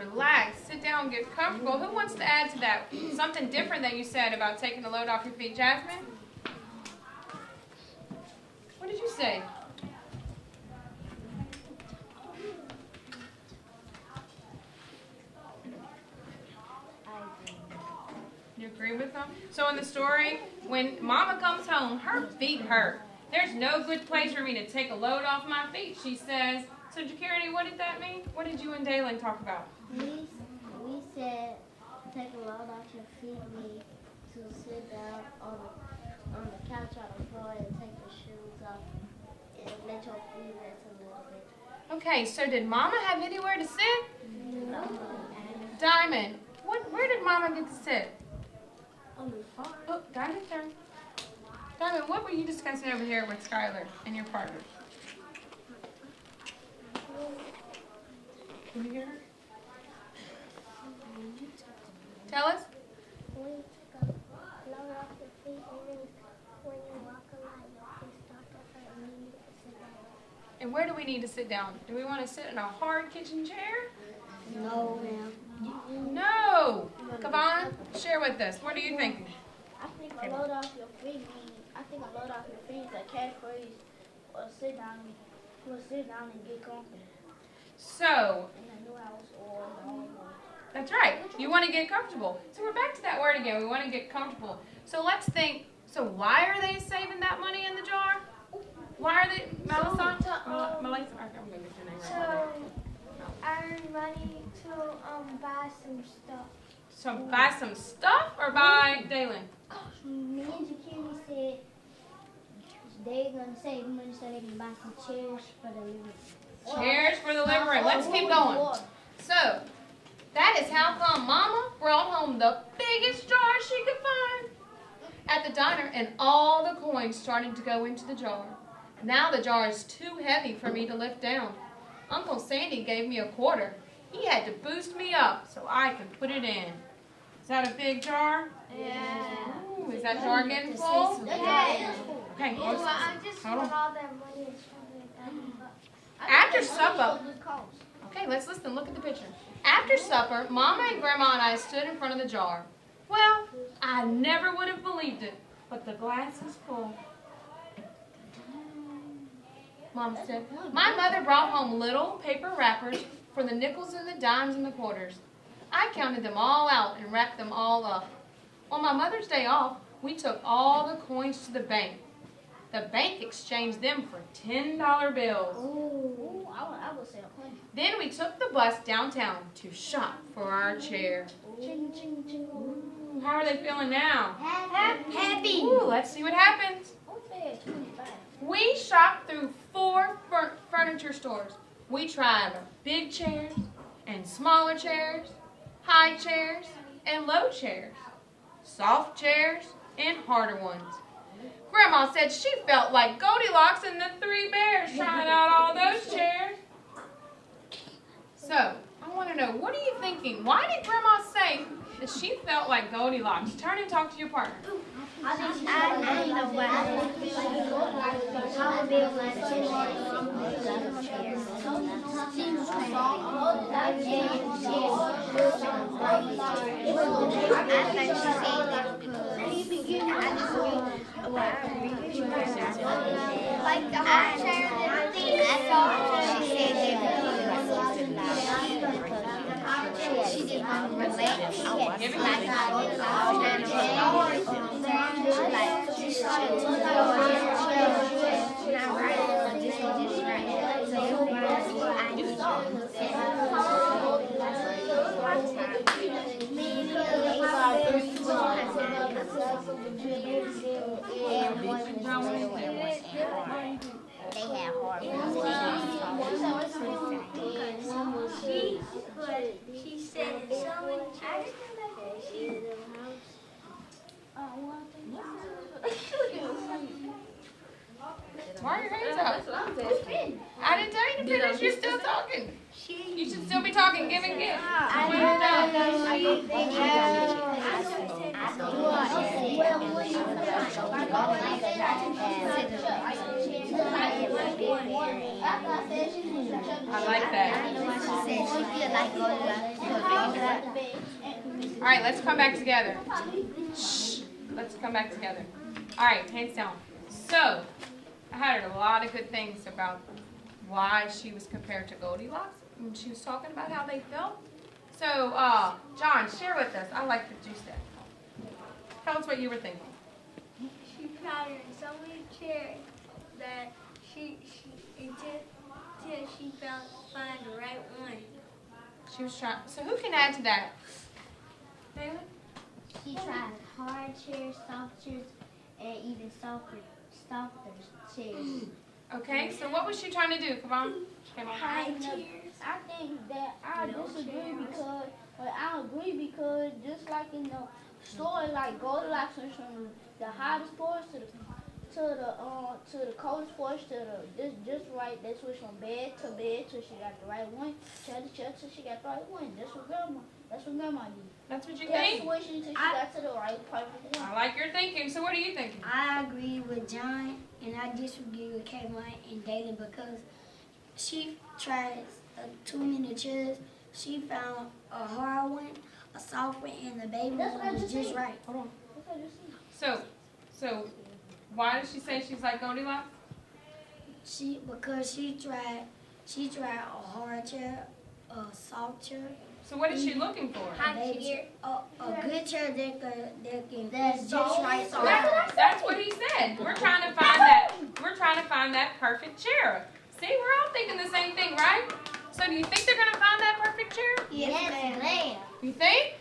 relax, sit down, get comfortable. Who wants to add to that? Something different that you said about taking the load off your feet. Jasmine? What did you say? You agree with them? So in the story, when Mama comes home, her feet hurt. There's no good place for me to take a load off my feet, she says. So, Jakirity, what did that mean? What did you and Dalen talk about? We said take a load off your feet means to sit down on the couch on the floor and take your shoes off and let your feet rest a little bit. Okay, so did Mama have anywhere to sit? No. Diamond, where did Mama get to sit? On the floor. Oh, Diamond's turn. Diamond, what were you discussing over here with Skylar and your partner? Can you hear her? Tell us. When you take a load off your feet, it means when you walk a lot, your feet start to hurt and you need to sit down. And where do we need to sit down? Do we want to sit in a hard kitchen chair? No, ma'am. No. Kavan, share with us. What are you thinking? I think a load off your feet means a catchphrase or sit down and get comfortable. So, In a new house or the home. that's right. You want to get comfortable. So we're back to that word again. We want to get comfortable. So let's think. So why are they saving that money in the jar? Why are they, Melissa? Melissa, I'm going to get your name right. Earn money to buy some stuff. So buy some stuff or buy Dalen? Me and Jakiri said they're gonna save money so they can buy some chairs for the living room. Chairs for the living room. Let's keep going. So that is how come Mama brought home the biggest jar she could find at the diner, and all the coins started to go into the jar. Now the jar is too heavy for me to lift down. Uncle Sandy gave me a quarter. He had to boost me up so I could put it in. Is that a big jar? Yeah. Ooh, is that jar getting full? Yeah. Okay, Well, I just hold want on. all that money and After supper, okay, let's listen. Look at the picture. After supper, Mama and Grandma and I stood in front of the jar. Well, I never would have believed it, but the glass is full. Mom said, my mother brought home little paper wrappers for the nickels and the dimes and the quarters. I counted them all out and wrapped them all up. On my Mother's Day off, we took all the coins to the bank. The bank exchanged them for $10 bills. Ooh, I would say a $100. Then we took the bus downtown to shop for our chair. Ooh, how are they feeling now? Happy. Ooh, let's see what happens. We shopped through 4 furniture stores. We tried big chairs and smaller chairs, high chairs and low chairs, soft chairs and harder ones. Grandma said she felt like Goldilocks and the 3 bears trying out all those chairs. So, I want to know, what are you thinking? Why did Grandma say that she felt like Goldilocks? Turn and talk to your partner. I know why. Like the high chair and everything. She did not relate. They had she said Why are your hands up? I didn't tell you to finish. You're still talking. You should still be talking. Give and give. I like that. All right, let's come back together. Shh. Let's come back together. All right, hands down. So, I heard a lot of good things about why she was compared to Goldilocks. And she was talking about how they felt. So, John, share with us. I like that you said. Tell us what you were thinking. She found her in so many chairs that until she find the right one. She was trying. So, who can add to that? Taylor? She tried hard chairs, soft chairs, and even softer chairs. Okay, so what was she trying to do? Come on. High chairs. I think that I disagree because just like in the story, like Goldilocks went from the hottest porch to the coldest porch to the just right. They switched from bed to bed till she got the right one. Chair to chair till she got the right one. That's what grandma did. That's what you think? Switching till she got to the right perfect one. I like your thinking. So what are you thinking? I agree with John, and I disagree with Kayla and Dayla because she tried too many chairs. She found a hard one, a soft one, and the baby one was just right. Hold on. So why does she say she's like Goldilocks? Because she tried a hard chair, a soft chair. So what is she looking for? A good chair that's just right. That's what he said. We're trying to find that. We're trying to find that perfect chair. See, we're all thinking the same thing, right? So do you think they're gonna find that perfect chair? Yes, ma'am. You think?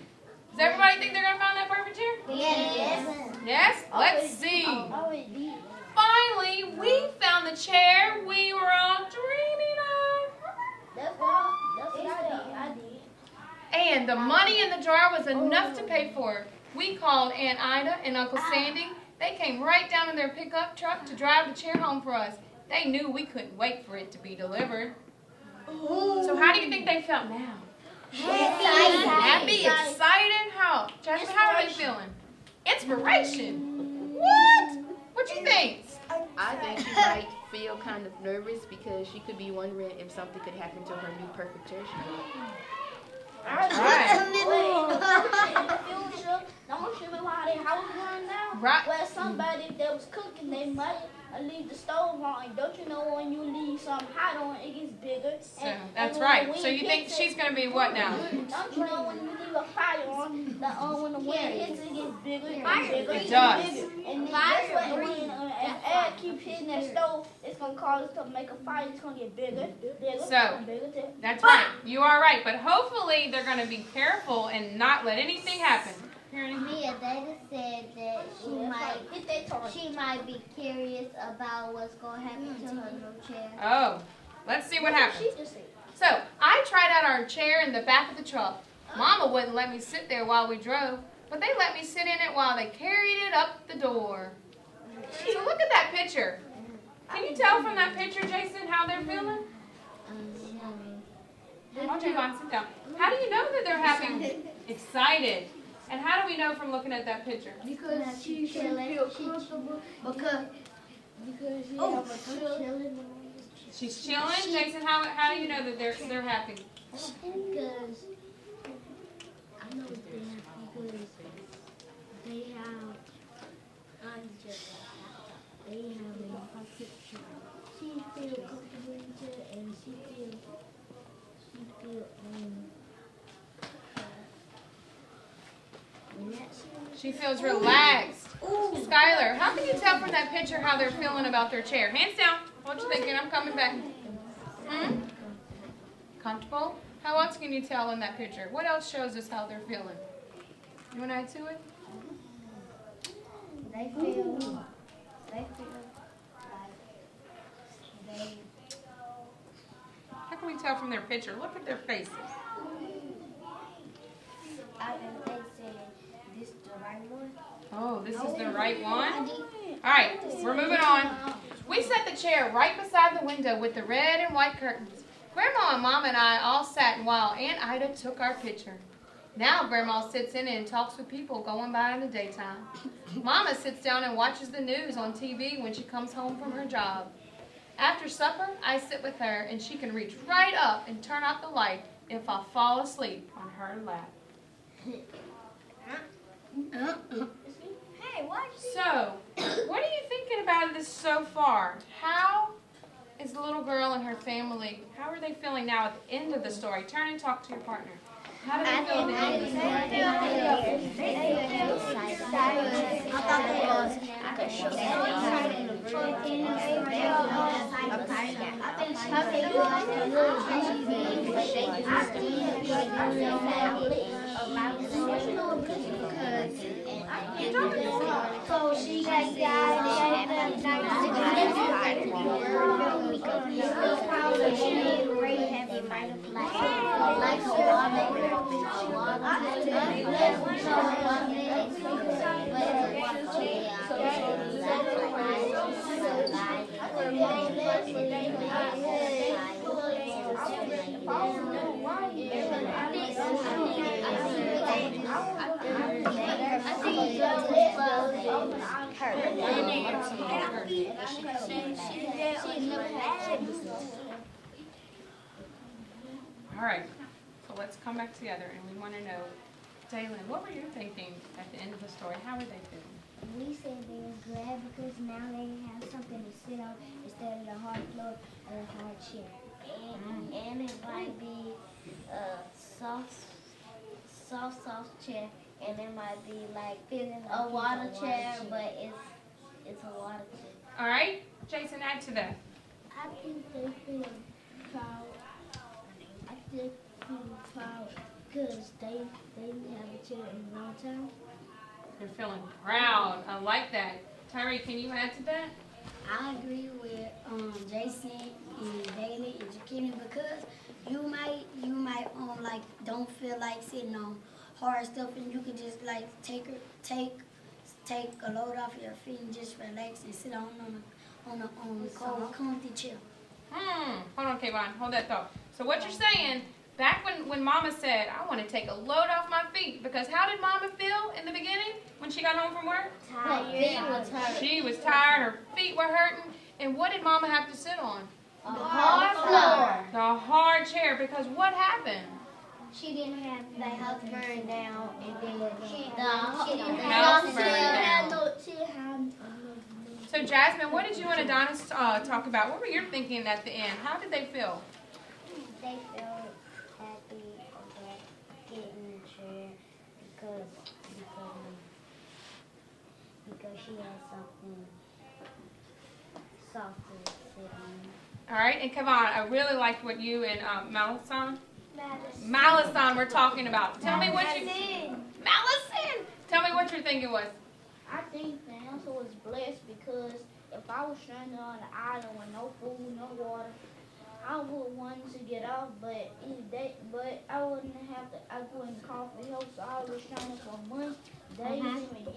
Does everybody think they're gonna find that perfect chair? Yes. Yes? Let's see. Finally, we found the chair we were all dreaming of. That's what I did. And the money in the jar was enough to pay for it. We called Aunt Ida and Uncle Sandy. They came right down in their pickup truck to drive the chair home for us. They knew we couldn't wait for it to be delivered. So how do you think they felt now? Happy, excited? Jasmine, how are they feeling? Inspiration. What you think? I think she might feel kind of nervous because she could be wondering if something could happen to her new perfect chair she got. In the future, don't you know how their house run now? Right. Where somebody that was cooking, they might leave the stove on. And don't you know when you leave something hot on, it gets bigger? That's right. So you think she's going to be what now? Don't you know when you leave a fire on, when the wind hits it, gets bigger and bigger. It does. And that's what when air keeps hitting that stove, it's going to cause it to make a fire. It's going to get bigger. So, that's right. You are right. But hopefully they're going to be careful and not let anything happen. Mia Davis said that she might be curious about what's going to happen to her new chair. Oh, let's see what happens. So, I tried out our chair in the back of the truck. Mama wouldn't let me sit there while we drove, but they let me sit in it while they carried it up the door. So look at that picture. Can you tell from that picture, Jason, how they're feeling? Okay, Vaughn, sit down. How do you know that they're happy? Excited. And how do we know from looking at that picture? Because she feels comfortable. Because She's chilling. Jason, how do you know that they're happy? Because I know they're happy because they have a picture. She feels comfortable in it, and she feels She feels relaxed. Skylar, how can you tell from that picture how they're feeling about their chair? Hands down. What you thinking? I'm coming back. Comfortable? How else can you tell in that picture? What else shows us how they're feeling? You want to add to it? They feel like How can we tell from their picture? Look at their faces. I think they said this is the right one. Oh, this is the right one? All right, we're moving on. We set the chair right beside the window with the red and white curtains. Grandma and Mom and I all sat while Aunt Ida took our picture. Now Grandma sits in and talks with people going by in the daytime. Mama sits down and watches the news on TV when she comes home from her job. After supper, I sit with her and she can reach right up and turn out the light if I fall asleep on her lap. Hey, what? So, what are you thinking about this so far? How is the little girl and her family, how are they feeling now at the end of the story? Turn and talk to your partner. How do they feel at the end of the story? So she got All right, so let's come back together and we want to know, Daylin, what were you thinking at the end of the story? How were they feeling? We said they were glad because now they have something to sit on instead of the hard floor or the hard chair. And it might be a soft chair, and it might be like a water chair, but it's a water chair. All right, Jason, add to that. I think they feel proud. I think they feel proud because they didn't have a chair in a long time. They're feeling proud. I like that. Tyree, can you add to that? I agree with Jason and Daily and Jaquina because you might like don't feel like sitting on hard stuff and you could just like take a load off your feet and just relax and sit on a cold comfy chair. Hold on, Kayvon. Hold that thought. So what you're saying, back when Mama said, I want to take a load off my feet, because how did Mama feel in the beginning when she got home from work? Tired. She was tired, her feet were hurting, and what did Mama have to sit on? A hard floor. The hard chair, because what happened? She didn't have the house burned down, and then the house burned down. She had So Jasmine, what did you and Adonis talk about? What were you thinking at the end? How did they feel? They felt happy about getting the chair because she had something soft to sit on. All right, and come on, I really liked what you and Malisan were talking about. Tell me what you... Malisan! Tell me what your thinking was. I think the answer was blessed because if I was stranded on an island with no food, no water, I would want to get off, but I wouldn't have to. I couldn't call for help, so I was stranded for months, days,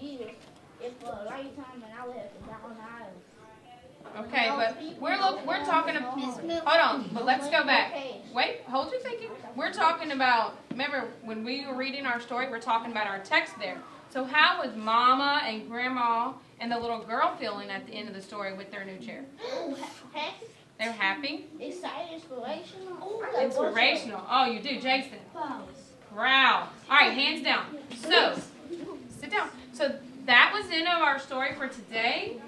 even years. If for a lifetime, and I would have to die on the island. Okay, but we're talking about, hold on, but let's go back. Wait, hold your thinking. We're talking about, remember when we were reading our story, we're talking about our text there. So how was Mama and Grandma and the little girl feeling at the end of the story with their new chair? Happy. They're happy? Excited, inspirational. Inspirational. Oh, you do, Jason. Proud. All right, hands down. So, sit down. So that was the end of our story for today.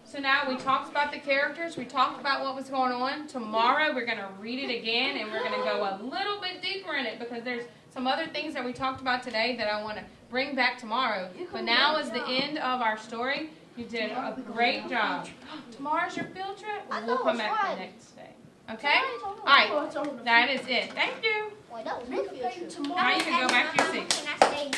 So now we talked about the characters, we talked about what was going on. Tomorrow we're going to read it again and we're going to go a little bit deeper in it because there's some other things that we talked about today that I want to bring back tomorrow. But now is the end of our story. You did a great job. Tomorrow's your field trip? We'll come back the next day. Okay? All right. That is it. Thank you. Wait, that was my field trip. Now you can go back to your seat. Can I stay?